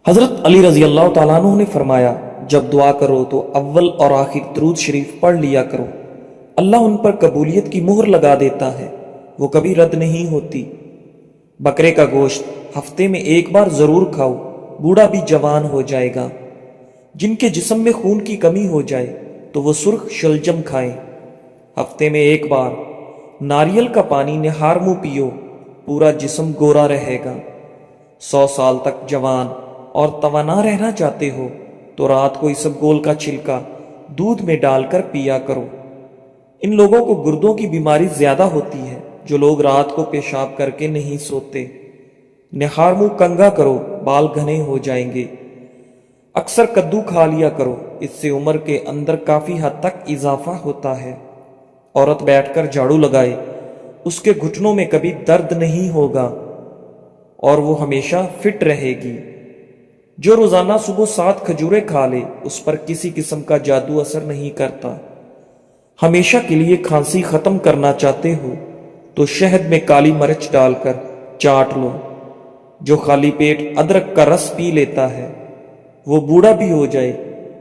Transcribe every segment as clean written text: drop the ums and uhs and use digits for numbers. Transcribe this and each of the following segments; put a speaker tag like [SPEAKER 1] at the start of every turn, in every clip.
[SPEAKER 1] حضرت علی رضی اللہ تعالیٰ عنہ نے فرمایا، جب دعا کرو تو اول اور آخر درود شریف پڑھ لیا کرو، اللہ ان پر قبولیت کی مہر لگا دیتا ہے، وہ کبھی رد نہیں ہوتی۔ بکرے کا گوشت ہفتے میں ایک بار ضرور کھاؤ، بوڑھا بھی جوان ہو جائے گا۔ جن کے جسم میں خون کی کمی ہو جائے تو وہ سرخ شلجم کھائیں۔ ہفتے میں ایک بار ناریل کا پانی نہار منہ پیو، پورا جسم گورا رہے گا۔ 100 سال تک جوان اور توانا رہنا چاہتے ہو تو رات کو اسبگول کا چھلکا دودھ میں ڈال کر پیا کرو۔ ان لوگوں کو گردوں کی بیماری زیادہ ہوتی ہے جو لوگ رات کو پیشاب کر کے نہیں سوتے۔ نہار منہ کنگھا کرو، بال گھنے ہو جائیں گے۔ اکثر کدو کھا لیا کرو، اس سے عمر کے اندر کافی حد تک اضافہ ہوتا ہے۔ عورت بیٹھ کر جھاڑو لگائے، اس کے گھٹنوں میں کبھی درد نہیں ہوگا اور وہ ہمیشہ فٹ رہے گی۔ جو روزانہ صبح 7 کھجوریں کھا لے اس پر کسی قسم کا جادو اثر نہیں کرتا۔ ہمیشہ کے لیے کھانسی ختم کرنا چاہتے ہو تو شہد میں کالی مرچ ڈال کر چاٹ لو۔ جو خالی پیٹ ادرک کا رس پی لیتا ہے وہ بوڑھا بھی ہو جائے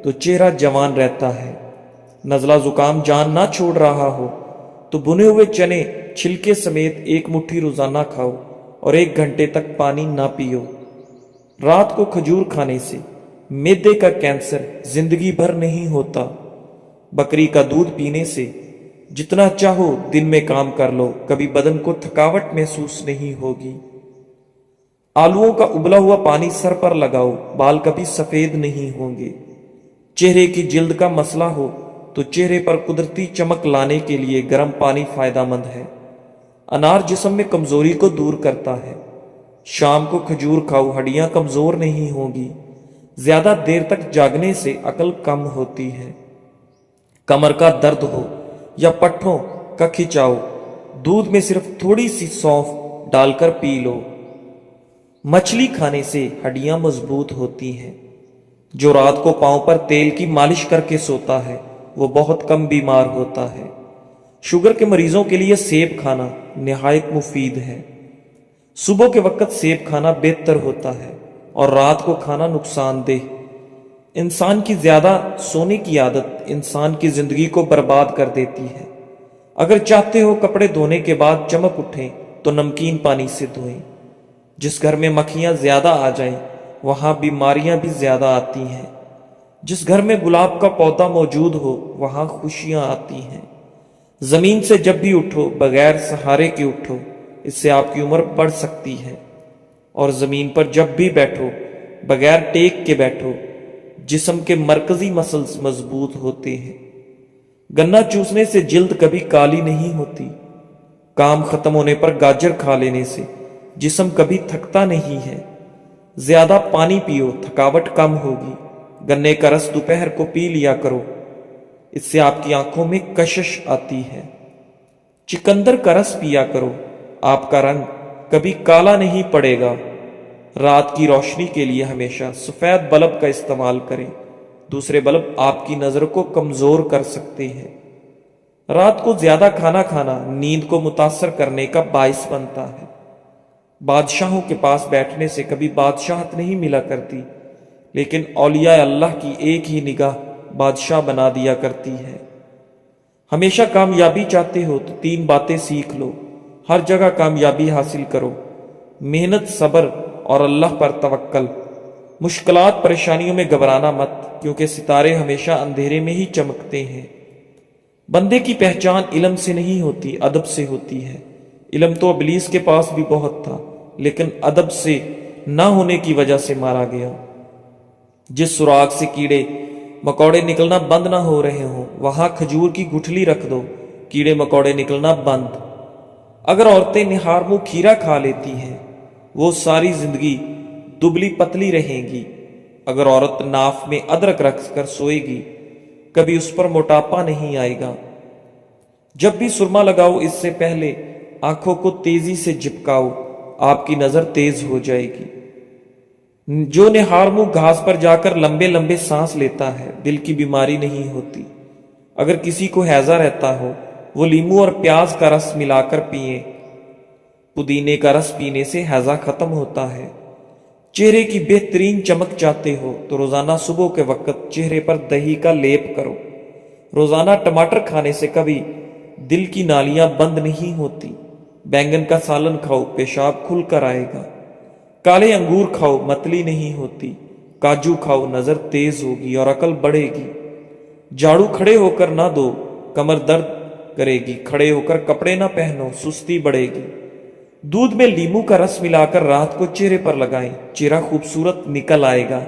[SPEAKER 1] تو چہرہ جوان رہتا ہے۔ نزلہ زکام جان نہ چھوڑ رہا ہو تو بنے ہوئے چنے چھلکے سمیت 1 مٹھی روزانہ کھاؤ اور 1 گھنٹے تک پانی نہ پیو۔ رات کو کھجور کھانے سے معدے کا کینسر زندگی بھر نہیں ہوتا۔ بکری کا دودھ پینے سے جتنا چاہو دن میں کام کر لو، کبھی بدن کو تھکاوٹ محسوس نہیں ہوگی۔ آلوؤں کا ابلا ہوا پانی سر پر لگاؤ، بال کبھی سفید نہیں ہوں گے۔ چہرے کی جلد کا مسئلہ ہو تو چہرے پر قدرتی چمک لانے کے لیے گرم پانی فائدہ مند ہے۔ انار جسم میں کمزوری کو دور کرتا ہے۔ شام کو کھجور کھاؤ، ہڈیاں کمزور نہیں ہوں گی۔ زیادہ دیر تک جاگنے سے عقل کم ہوتی ہے۔ کمر کا درد ہو یا پٹھوں کا کھچاؤ، دودھ میں صرف تھوڑی سی سونف ڈال کر پی لو۔ مچھلی کھانے سے ہڈیاں مضبوط ہوتی ہیں۔ جو رات کو پاؤں پر تیل کی مالش کر کے سوتا ہے وہ بہت کم بیمار ہوتا ہے۔ شوگر کے مریضوں کے لیے سیب کھانا نہایت مفید ہے۔ صبح کے وقت سیب کھانا بہتر ہوتا ہے اور رات کو کھانا نقصان دہ۔ انسان کی زیادہ سونے کی عادت انسان کی زندگی کو برباد کر دیتی ہے۔ اگر چاہتے ہو کپڑے دھونے کے بعد چمک اٹھیں تو نمکین پانی سے دھوئیں۔ جس گھر میں مکھیاں زیادہ آ جائیں وہاں بیماریاں بھی زیادہ آتی ہیں۔ جس گھر میں گلاب کا پودا موجود ہو وہاں خوشیاں آتی ہیں۔ زمین سے جب بھی اٹھو بغیر سہارے کے اٹھو، اس سے آپ کی عمر بڑھ سکتی ہے۔ اور زمین پر جب بھی بیٹھو بغیر ٹیک کے بیٹھو، جسم کے مرکزی مسلز مضبوط ہوتے ہیں۔ گنا چوسنے سے جلد کبھی کالی نہیں ہوتی۔ کام ختم ہونے پر گاجر کھا لینے سے جسم کبھی تھکتا نہیں ہے۔ زیادہ پانی پیو، تھکاوٹ کم ہوگی۔ گنے کا رس دوپہر کو پی لیا کرو، اس سے آپ کی آنکھوں میں کشش آتی ہے۔ چقندر کا رس پیا کرو، آپ کا رنگ کبھی کالا نہیں پڑے گا۔ رات کی روشنی کے لیے ہمیشہ سفید بلب کا استعمال کریں، دوسرے بلب آپ کی نظر کو کمزور کر سکتے ہیں۔ رات کو زیادہ کھانا کھانا نیند کو متاثر کرنے کا باعث بنتا ہے۔ بادشاہوں کے پاس بیٹھنے سے کبھی بادشاہت نہیں ملا کرتی، لیکن اولیاء اللہ کی ایک ہی نگاہ بادشاہ بنا دیا کرتی ہے۔ ہمیشہ کامیابی چاہتے ہو تو 3 باتیں سیکھ لو۔ ہر جگہ کامیابی حاصل کرو، محنت، صبر اور اللہ پر توکل۔ مشکلات پریشانیوں میں گھبرانا مت، کیونکہ ستارے ہمیشہ اندھیرے میں ہی چمکتے ہیں۔ بندے کی پہچان علم سے نہیں ہوتی، ادب سے ہوتی ہے۔ علم تو ابلیس کے پاس بھی بہت تھا، لیکن ادب سے نہ ہونے کی وجہ سے مارا گیا۔ جس سراغ سے کیڑے مکوڑے نکلنا بند نہ ہو رہے ہوں وہاں کھجور کی گٹھلی رکھ دو، کیڑے مکوڑے نکلنا بند۔ اگر عورتیں نہار منہ کھیرا کھا لیتی ہیں وہ ساری زندگی دبلی پتلی رہیں گی۔ اگر عورت ناف میں ادرک رکھ کر سوئے گی کبھی اس پر موٹاپا نہیں آئے گا۔ جب بھی سرما لگاؤ اس سے پہلے آنکھوں کو تیزی سے جھپکاؤ، آپ کی نظر تیز ہو جائے گی۔ جو نہار منہ گھاس پر جا کر لمبے لمبے سانس لیتا ہے دل کی بیماری نہیں ہوتی۔ اگر کسی کو ہیضہ رہتا ہو وہ لیموں اور پیاز کا رس ملا کر پئیں۔ پودینے کا رس پینے سے ہیضہ ختم ہوتا ہے۔ چہرے کی بہترین چمک چاہتے ہو تو روزانہ صبح کے وقت چہرے پر دہی کا لیپ کرو۔ روزانہ ٹماٹر کھانے سے کبھی دل کی نالیاں بند نہیں ہوتی۔ بینگن کا سالن کھاؤ، پیشاب کھل کر آئے گا۔ کالے انگور کھاؤ، متلی نہیں ہوتی۔ کاجو کھاؤ، نظر تیز ہوگی اور عقل بڑھے گی۔ جھاڑو کھڑے ہو کر نہ دو، کمر درد کرے گی۔ کھڑے ہو کر کپڑے نہ پہنو، سستی بڑھے گی۔ دودھ میں لیموں کا رس ملا کر رات کو چہرے پر لگائیں، چہرہ خوبصورت نکل آئے گا۔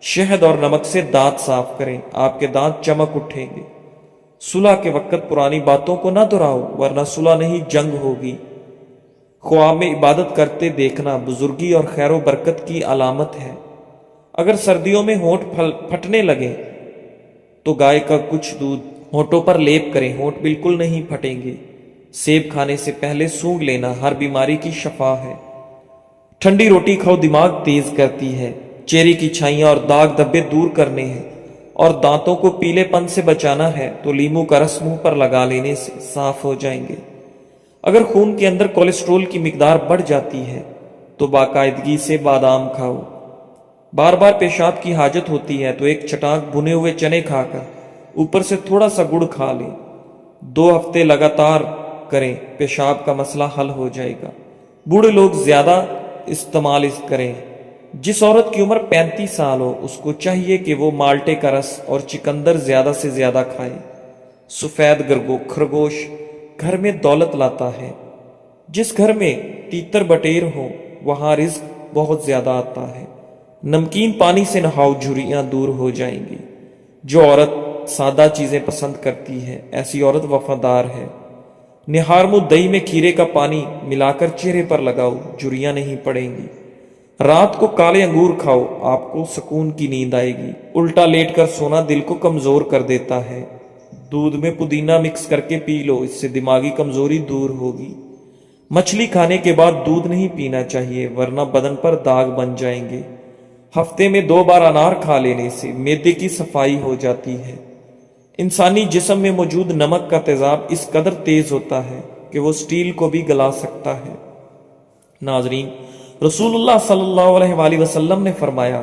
[SPEAKER 1] شہد اور نمک سے دانت صاف کریں، آپ کے دانت چمک اٹھیں گے۔ صلح کے وقت پرانی باتوں کو نہ دہراؤ، ورنہ صلح نہیں جنگ ہوگی۔ خواب میں عبادت کرتے دیکھنا بزرگی اور خیر و برکت کی علامت ہے۔ اگر سردیوں میں ہونٹ پھٹنے لگے تو گائے کا کچھ دودھ ہونٹوں پر لیپ کریں، ہونٹ بالکل نہیں پھٹیں گے۔ سیب کھانے سے پہلے سونگھ لینا ہر بیماری کی شفا ہے۔ ٹھنڈی روٹی کھاؤ، دماغ تیز کرتی ہے۔ چہرے کی چھائیاں اور داغ دھبے دور کرنے ہیں اور دانتوں کو پیلے پن سے بچانا ہے تو لیموں کا رس منہ پر لگا لینے سے صاف ہو جائیں گے۔ اگر خون کے اندر کولیسٹرول کی مقدار بڑھ جاتی ہے تو باقاعدگی سے بادام کھاؤ۔ بار بار پیشاب کی حاجت ہوتی ہے تو ایک چٹاک بھنے ہوئے چنے کھا کر اوپر سے تھوڑا سا گڑ کھا لیں۔ 2 ہفتے لگاتار کریں، پیشاب کا مسئلہ حل ہو جائے گا۔ بوڑھے لوگ زیادہ استعمال کریں۔ جس عورت کی عمر 35 سال ہو اس کو چاہیے کہ وہ مالٹے کا رس اور چکندر زیادہ سے زیادہ کھائے۔ سفید خرگوش گھر میں دولت لاتا ہے۔ جس گھر میں تیتر بٹیر ہو وہاں رزق بہت زیادہ آتا ہے۔ نمکین پانی سے نہاؤ، جھریاں دور ہو جائیں گی۔ جو عورت سادہ چیزیں پسند کرتی ہے ایسی عورت وفادار ہے۔ نہار منہ دہی میں کھیرے کا پانی ملا کر چہرے پر لگاؤ، جھریاں نہیں پڑیں گی۔ رات کو کالے انگور کھاؤ، آپ کو سکون کی نیند آئے گی۔ الٹا لیٹ کر سونا دل کو کمزور کر دیتا ہے۔ دودھ میں پودینہ مکس کر کے پی لو، اس سے دماغی کمزوری دور ہوگی۔ مچھلی کھانے کے بعد دودھ نہیں پینا چاہیے ورنہ بدن پر داغ بن جائیں گے۔ ہفتے میں 2 بار انار کھا لینے سے معدے کی صفائی ہو جاتی ہے۔ انسانی جسم میں موجود نمک کا تیزاب اس قدر تیز ہوتا ہے کہ وہ سٹیل کو بھی گلا سکتا ہے۔ ناظرین، رسول اللہ صلی اللہ علیہ وآلہ وسلم نے فرمایا،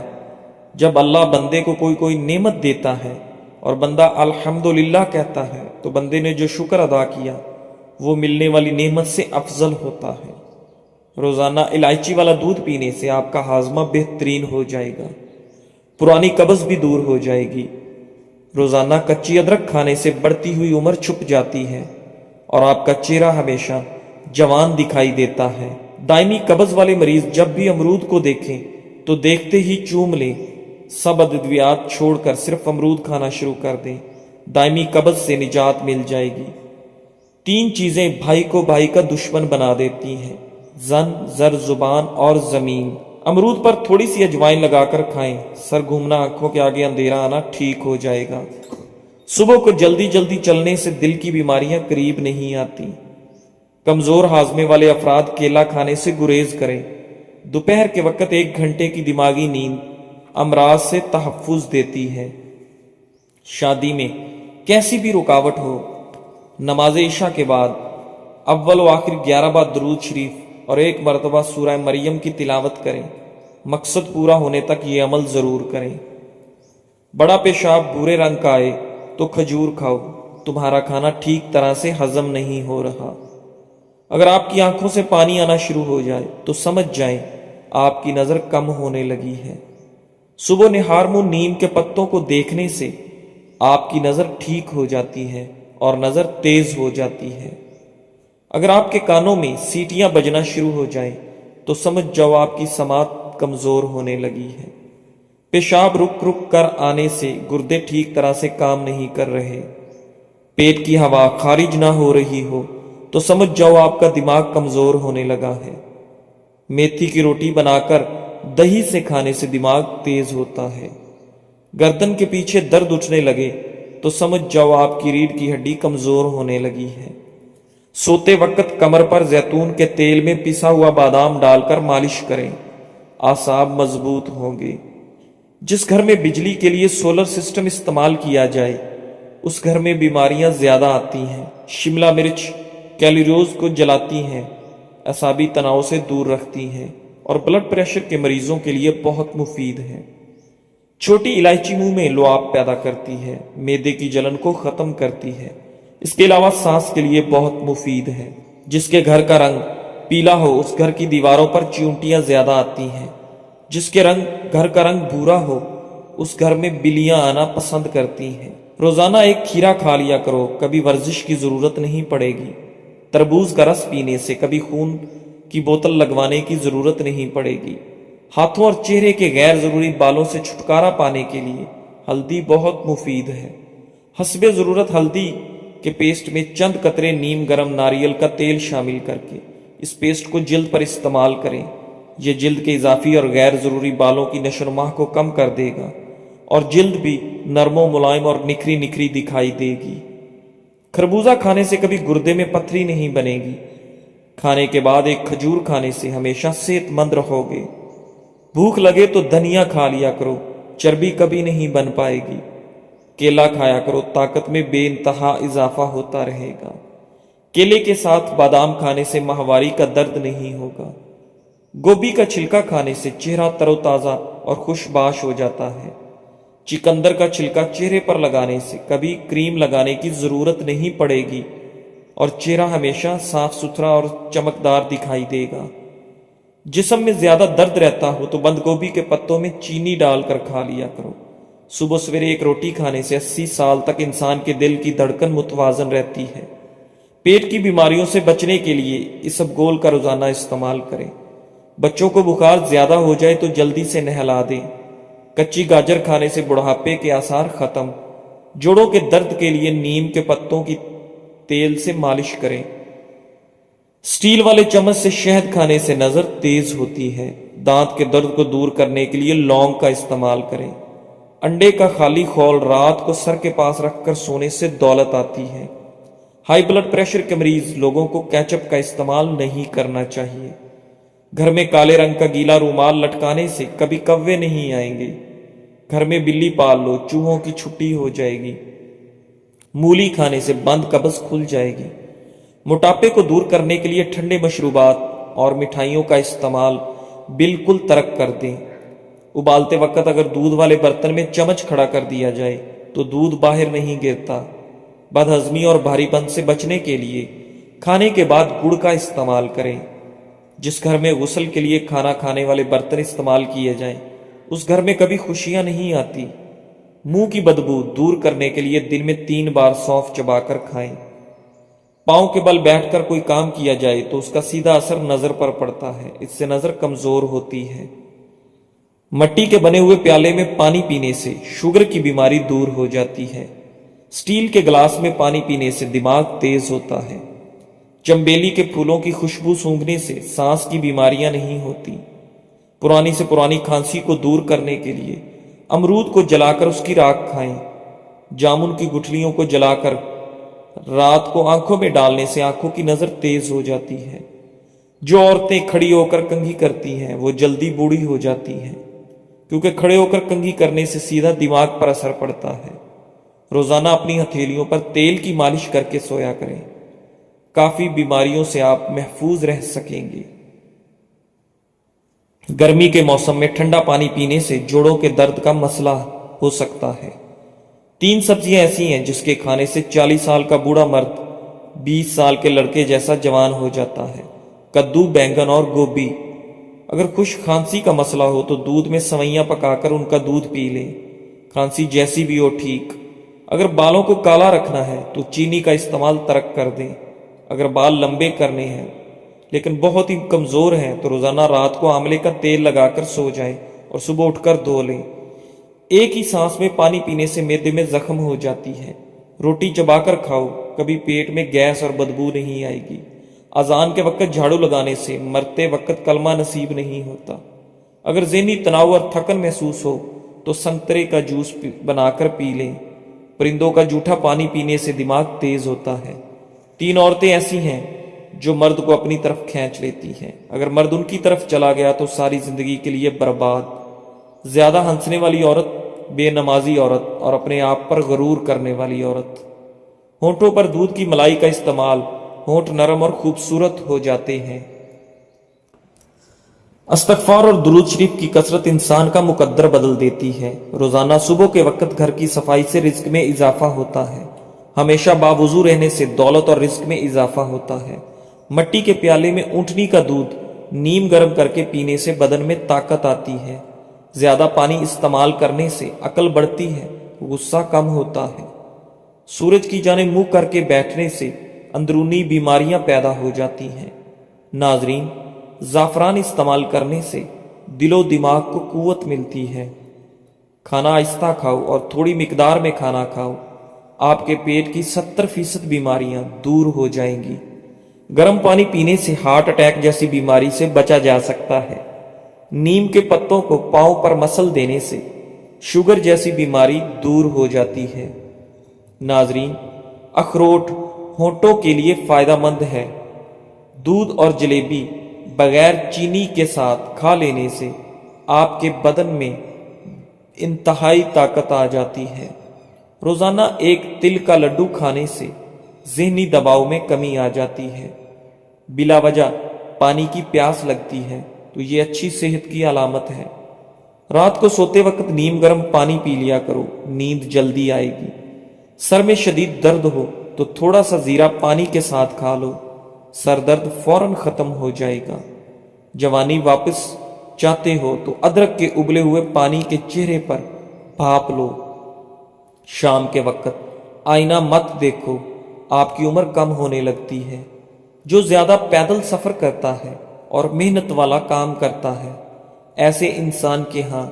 [SPEAKER 1] جب اللہ بندے کو کوئی نعمت دیتا ہے اور بندہ الحمدللہ کہتا ہے تو بندے نے جو شکر ادا کیا وہ ملنے والی نعمت سے افضل ہوتا ہے۔ روزانہ الائچی والا دودھ پینے سے آپ کا ہاضمہ بہترین ہو جائے گا، پرانی قبض بھی دور ہو جائے گی۔ روزانہ کچی ادرک کھانے سے بڑھتی ہوئی عمر چھپ جاتی ہے اور آپ کا چہرہ ہمیشہ جوان دکھائی دیتا ہے۔ دائمی قبض والے مریض جب بھی امرود کو دیکھیں تو دیکھتے ہی چوم لیں، سب ادویات چھوڑ کر صرف امرود کھانا شروع کر دیں، دائمی قبض سے نجات مل جائے گی۔ 3 چیزیں بھائی کو بھائی کا دشمن بنا دیتی ہیں، زن، زر، زبان اور زمین۔ امرود پر تھوڑی سی اجوائن لگا کر کھائیں، سر گھومنا، آنکھوں کے آگے اندھیرا آنا ٹھیک ہو جائے گا۔ صبح کو جلدی چلنے سے دل کی بیماریاں قریب نہیں آتی۔ کمزور ہاضمے والے افراد کیلا کھانے سے گریز کریں۔ دوپہر کے وقت 1 گھنٹے کی دماغی نیند امراض سے تحفظ دیتی ہے۔ شادی میں کیسی بھی رکاوٹ ہو، نماز عشاء کے بعد اول و آخر 11 بار درود شریف اور 1 مرتبہ سورہ مریم کی تلاوت کریں۔ مقصد پورا ہونے تک یہ عمل ضرور کریں۔ بڑا پیشاب بھورے رنگ کا آئے تو کھجور کھاؤ، تمہارا کھانا ٹھیک طرح سے ہضم نہیں ہو رہا۔ اگر آپ کی آنکھوں سے پانی آنا شروع ہو جائے تو سمجھ جائیں آپ کی نظر کم ہونے لگی ہے۔ صبح نہار منہ نیم کے پتوں کو دیکھنے سے آپ کی نظر ٹھیک ہو جاتی ہے اور نظر تیز ہو جاتی ہے۔ اگر آپ کے کانوں میں سیٹیاں بجنا شروع ہو جائیں تو سمجھ جاؤ آپ کی سماعت کمزور ہونے لگی ہے۔ پیشاب رک کر آنے سے گردے ٹھیک طرح سے کام نہیں کر رہے، پیٹ کی ہوا خارج نہ ہو رہی ہو تو سمجھ جاؤ آپ کا دماغ کمزور ہونے لگا ہے۔ میتھی کی روٹی بنا کر دہی سے کھانے سے دماغ تیز ہوتا ہے۔ گردن کے پیچھے درد اٹھنے لگے تو سمجھ جاؤ آپ کی ریڑھ کی ہڈی کمزور ہونے لگی ہے۔ سوتے وقت کمر پر زیتون کے تیل میں پسا ہوا بادام ڈال کر مالش کریں، اعصاب مضبوط ہوں گے۔ جس گھر میں بجلی کے لیے سولر سسٹم استعمال کیا جائے اس گھر میں بیماریاں زیادہ آتی ہیں۔ شملہ مرچ کیلوریز کو جلاتی ہیں، اعصابی تناؤ سے دور رکھتی ہیں اور بلڈ پریشر کے مریضوں کے لیے بہت مفید ہے۔ چھوٹی الائچی منہ میں لعاب پیدا کرتی ہے، معدے کی جلن کو ختم کرتی ہے۔ اس کے علاوہ سانس کے لیے بہت مفید ہے۔ جس کے گھر کا رنگ پیلا ہو اس گھر کی دیواروں پر چیونٹیاں زیادہ آتی ہیں۔ جس کے گھر کا رنگ بھورا ہو اس گھر میں بلیاں آنا پسند کرتی ہیں۔ روزانہ ایک کھیرا کھا لیا کرو، کبھی ورزش کی ضرورت نہیں پڑے گی۔ تربوز کا رس پینے سے کبھی خون کی بوتل لگوانے کی ضرورت نہیں پڑے گی۔ ہاتھوں اور چہرے کے غیر ضروری بالوں سے چھٹکارا پانے کے لیے ہلدی بہت مفید ہے۔ حسب ضرورت ہلدی کے پیسٹ میں چند قطرے نیم گرم ناریل کا تیل شامل کر کے اس پیسٹ کو جلد پر استعمال کریں۔ یہ جلد کے اضافی اور غیر ضروری بالوں کی نشو و نما کو کم کر دے گا اور جلد بھی نرم و ملائم اور نکھری نکھری دکھائی دے گی۔ خربوزہ کھانے سے کبھی گردے میں پتھری نہیں بنے گی۔ کھانے کے بعد ایک کھجور کھانے سے ہمیشہ صحت مند رہو گے۔ بھوک لگے تو دھنیا کھا لیا کرو، چربی کبھی نہیں بن پائے گی۔ کیلا کھایا کرو، طاقت میں بے انتہا اضافہ ہوتا رہے گا۔ کیلے کے ساتھ بادام کھانے سے ماہواری کا درد نہیں ہوگا۔ گوبھی کا چھلکا کھانے سے چہرہ تر و تازہ اور خوش باش ہو جاتا ہے۔ چکندر کا چھلکا چہرے پر لگانے سے کبھی کریم لگانے کی ضرورت نہیں پڑے گی اور چہرہ ہمیشہ صاف ستھرا اور چمکدار دکھائی دے گا۔ جسم میں زیادہ درد رہتا ہو تو بند گوبھی کے پتوں میں چینی ڈال کر کھا لیا کرو۔ صبح سویرے ایک روٹی کھانے سے 80 سال تک انسان کے دل کی دھڑکن متوازن رہتی ہے۔ پیٹ کی بیماریوں سے بچنے کے لیے اسبگول کا روزانہ استعمال کریں۔ بچوں کو بخار زیادہ ہو جائے تو جلدی سے نہلا دیں۔ کچی گاجر کھانے سے بڑھاپے کے آثار ختم۔ جوڑوں کے درد کے لیے نیم کے پتوں کی تیل سے مالش کریں۔ سٹیل والے چمچ سے شہد کھانے سے نظر تیز ہوتی ہے۔ دانت کے درد کو دور کرنے کے لیے لونگ کا استعمال کریں۔ انڈے کا خالی خول رات کو سر کے پاس رکھ کر سونے سے دولت آتی ہے۔ ہائی بلڈ پریشر کے مریض لوگوں کو کیچپ کا استعمال نہیں کرنا چاہیے۔ گھر میں کالے رنگ کا گیلا رومال لٹکانے سے کبھی کوے نہیں آئیں گے۔ گھر میں بلی پال لو، چوہوں کی چھٹی ہو جائے گی۔ مولی کھانے سے بند قبض کھل جائے گی۔ موٹاپے کو دور کرنے کے لیے ٹھنڈے مشروبات اور مٹھائیوں کا استعمال بالکل ترک کر دیں۔ ابالتے وقت اگر دودھ والے برتن میں چمچ کھڑا کر دیا جائے تو دودھ باہر نہیں گرتا۔ بد ہضمی اور بھاری پن سے بچنے کے لیے کھانے کے بعد گڑ کا استعمال کریں۔ جس گھر میں غسل کے لیے کھانا کھانے والے برتن استعمال کیے جائیں اس گھر میں کبھی خوشیاں نہیں آتی۔ منہ کی بدبو دور کرنے کے لیے دن میں 3 بار سونف چبا کر کھائیں۔ پاؤں کے بل بیٹھ کر کوئی کام کیا جائے تو اس کا سیدھا اثر نظر پر پڑتا ہے، اس سے نظر کمزور ہوتی ہے۔ مٹی کے بنے ہوئے پیالے میں پانی پینے سے شوگر کی بیماری دور ہو جاتی ہے۔ سٹیل کے گلاس میں پانی پینے سے دماغ تیز ہوتا ہے۔ چمبیلی کے پھولوں کی خوشبو سونگھنے سے سانس کی بیماریاں نہیں ہوتی۔ پرانی سے پرانی کھانسی کو دور کرنے کے لیے امرود کو جلا کر اس کی راکھ کھائیں۔ جامن کی گٹھلیوں کو جلا کر رات کو آنکھوں میں ڈالنے سے آنکھوں کی نظر تیز ہو جاتی ہے۔ جو عورتیں کھڑی ہو کر کنگھی کرتی ہیں وہ جلدی بوڑھی ہو جاتی ہیں، کیونکہ کھڑے ہو کر کنگھی کرنے سے سیدھا دماغ پر اثر پڑتا ہے۔ روزانہ اپنی ہتھیلیوں پر تیل کی مالش کر کے سویا کریں۔ کافی بیماریوں سے آپ محفوظ رہ سکیں گے۔ گرمی کے موسم میں ٹھنڈا پانی پینے سے جوڑوں کے درد کا مسئلہ ہو سکتا ہے۔ 3 سبزیاں ایسی ہیں جس کے کھانے سے 40 سال کا بوڑھا مرد 20 سال کے لڑکے جیسا جوان ہو جاتا ہے۔ کدو، بینگن اور گوبھی۔ اگر خشک کھانسی کا مسئلہ ہو تو دودھ میں سوئیاں پکا کر ان کا دودھ پی لیں۔ کھانسی جیسی بھی ہو ٹھیک۔ اگر بالوں کو کالا رکھنا ہے تو چینی کا استعمال ترک کر دیں۔ اگر بال لمبے کرنے ہیں لیکن بہت ہی کمزور ہیں تو روزانہ رات کو آملے کا تیل لگا کر سو جائیں اور صبح اٹھ کر دھو لیں۔ ایک ہی سانس میں پانی پینے سے معدے میں زخم ہو جاتی ہے۔ روٹی چبا کر کھاؤ، کبھی پیٹ میں گیس اور بدبو نہیں آئے گی۔ اذان کے وقت جھاڑو لگانے سے مرتے وقت کلمہ نصیب نہیں ہوتا۔ اگر ذہنی تناؤ اور تھکن محسوس ہو تو سنترے کا جوس بنا کر پی لیں۔ پرندوں کا جھوٹا پانی پینے سے دماغ تیز ہوتا ہے۔ 3 عورتیں ایسی ہیں جو مرد کو اپنی طرف کھینچ لیتی ہیں۔ اگر مرد ان کی طرف چلا گیا تو ساری زندگی کے لیے برباد۔ زیادہ ہنسنے والی عورت، بے نمازی عورت اور اپنے آپ پر غرور کرنے والی عورت۔ ہونٹوں پر دودھ کی ملائی کا استعمال، ہونٹ نرم اور خوبصورت ہو جاتے ہیں۔ استغفار اور درود شریف کی کثرت انسان کا مقدر بدل دیتی ہے۔ روزانہ صبح کے وقت گھر کی صفائی سے رزق میں اضافہ ہوتا ہے۔ ہمیشہ باوضو رہنے سے دولت اور رزق میں اضافہ ہوتا ہے۔ مٹی کے پیالے میں اونٹنی کا دودھ نیم گرم کر کے پینے سے بدن میں طاقت آتی ہے۔ زیادہ پانی استعمال کرنے سے عقل بڑھتی ہے، غصہ کم ہوتا ہے۔ سورج کی جانب منہ کر کے بیٹھنے سے اندرونی بیماریاں پیدا ہو جاتی ہیں۔ ناظرین، زعفران استعمال کرنے سے دل و دماغ کو قوت ملتی ہے۔ کھانا آہستہ کھاؤ اور تھوڑی مقدار میں کھانا کھاؤ، آپ کے پیٹ کی 70% بیماریاں دور ہو جائیں گی۔ گرم پانی پینے سے ہارٹ اٹیک جیسی بیماری سے بچا جا سکتا ہے۔ نیم کے پتوں کو پاؤں پر مسل دینے سے شوگر جیسی بیماری دور ہو جاتی ہے۔ ناظرین، اخروٹ ہونٹوں کے لیے فائدہ مند ہے۔ دودھ اور جلیبی بغیر چینی کے ساتھ کھا لینے سے آپ کے بدن میں انتہائی طاقت آ جاتی ہے۔ روزانہ ایک تل کا لڈو کھانے سے ذہنی دباؤ میں کمی آ جاتی ہے۔ بلا وجہ پانی کی پیاس لگتی ہے تو یہ اچھی صحت کی علامت ہے۔ رات کو سوتے وقت نیم گرم پانی پی لیا کرو، نیند جلدی آئے گی۔ سر میں شدید درد ہو تو تھوڑا سا زیرہ پانی کے ساتھ کھا لو، سر درد فوراً ختم ہو جائے گا۔ جوانی واپس چاہتے ہو تو ادرک کے ابلے ہوئے پانی کے چہرے پر بھاپ لو۔ شام کے وقت آئینہ مت دیکھو، آپ کی عمر کم ہونے لگتی ہے۔ جو زیادہ پیدل سفر کرتا ہے اور محنت والا کام کرتا ہے، ایسے انسان کے ہاں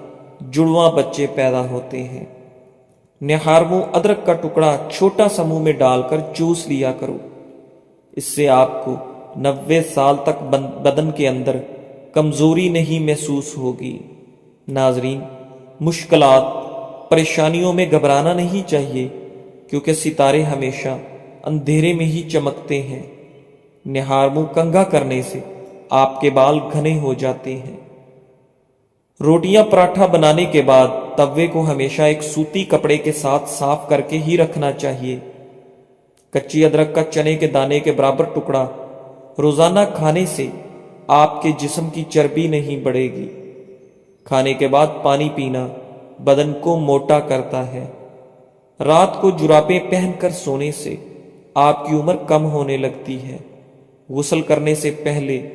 [SPEAKER 1] جڑواں بچے پیدا ہوتے ہیں۔ نہارمو ادرک کا ٹکڑا چھوٹا سا منہ میں ڈال کر چوس لیا کرو، اس سے آپ کو 90 سال تک بدن کے اندر کمزوری نہیں محسوس ہوگی۔ ناظرین، مشکلات، پریشانیوں میں گھبرانا نہیں چاہیے، کیونکہ ستارے ہمیشہ اندھیرے میں ہی چمکتے ہیں۔ نہارمو کنگھا کرنے سے آپ کے بال گھنے ہو جاتے ہیں۔ روٹیاں پراٹھا بنانے کے بعد توے کو ہمیشہ ایک سوتی کپڑے کے ساتھ صاف کر کے ہی رکھنا چاہیے۔ کچی ادرک کا چنے کے دانے کے برابر ٹکڑا روزانہ کھانے سے آپ کے جسم کی چربی نہیں بڑھے گی۔ کھانے کے بعد پانی پینا بدن کو موٹا کرتا ہے۔ رات کو جرابیں پہن کر سونے سے آپ کی عمر کم ہونے لگتی ہے۔ غسل کرنے سے پہلے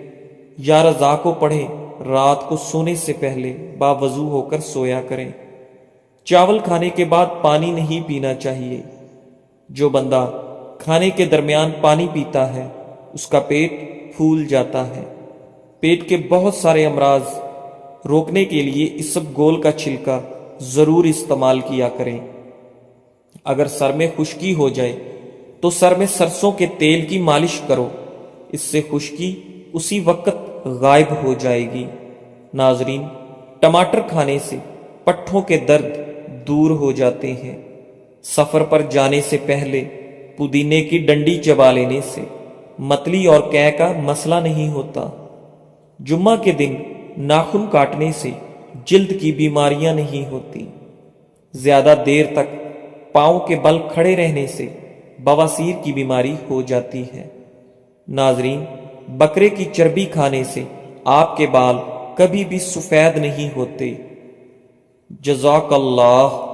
[SPEAKER 1] یا رضا کو پڑھیں، رات کو سونے سے پہلے باوضو ہو کر سویا کریں۔ چاول کھانے کے بعد پانی نہیں پینا چاہیے۔ جو بندہ کھانے کے درمیان پانی پیتا ہے اس کا پیٹ پھول جاتا ہے۔ پیٹ کے بہت سارے امراض روکنے کے لیے اسب گول کا چھلکا ضرور استعمال کیا کریں۔ اگر سر میں خشکی ہو جائے تو سر میں سرسوں کے تیل کی مالش کرو، اس سے خشکی اسی وقت غائب ہو جائے گی۔ ناظرین، ٹماٹر کھانے سے پٹھوں کے درد دور ہو جاتے ہیں۔ سفر پر جانے سے پہلے پودینے کی ڈنڈی چبا لینے سے متلی اور قے کا مسئلہ نہیں ہوتا۔ جمعہ کے دن ناخن کاٹنے سے جلد کی بیماریاں نہیں ہوتی۔ زیادہ دیر تک پاؤں کے بل کھڑے رہنے سے بواسیر کی بیماری ہو جاتی ہے۔ ناظرین، بکرے کی چربی کھانے سے آپ کے بال کبھی بھی سفید نہیں ہوتے۔ جزاک اللہ۔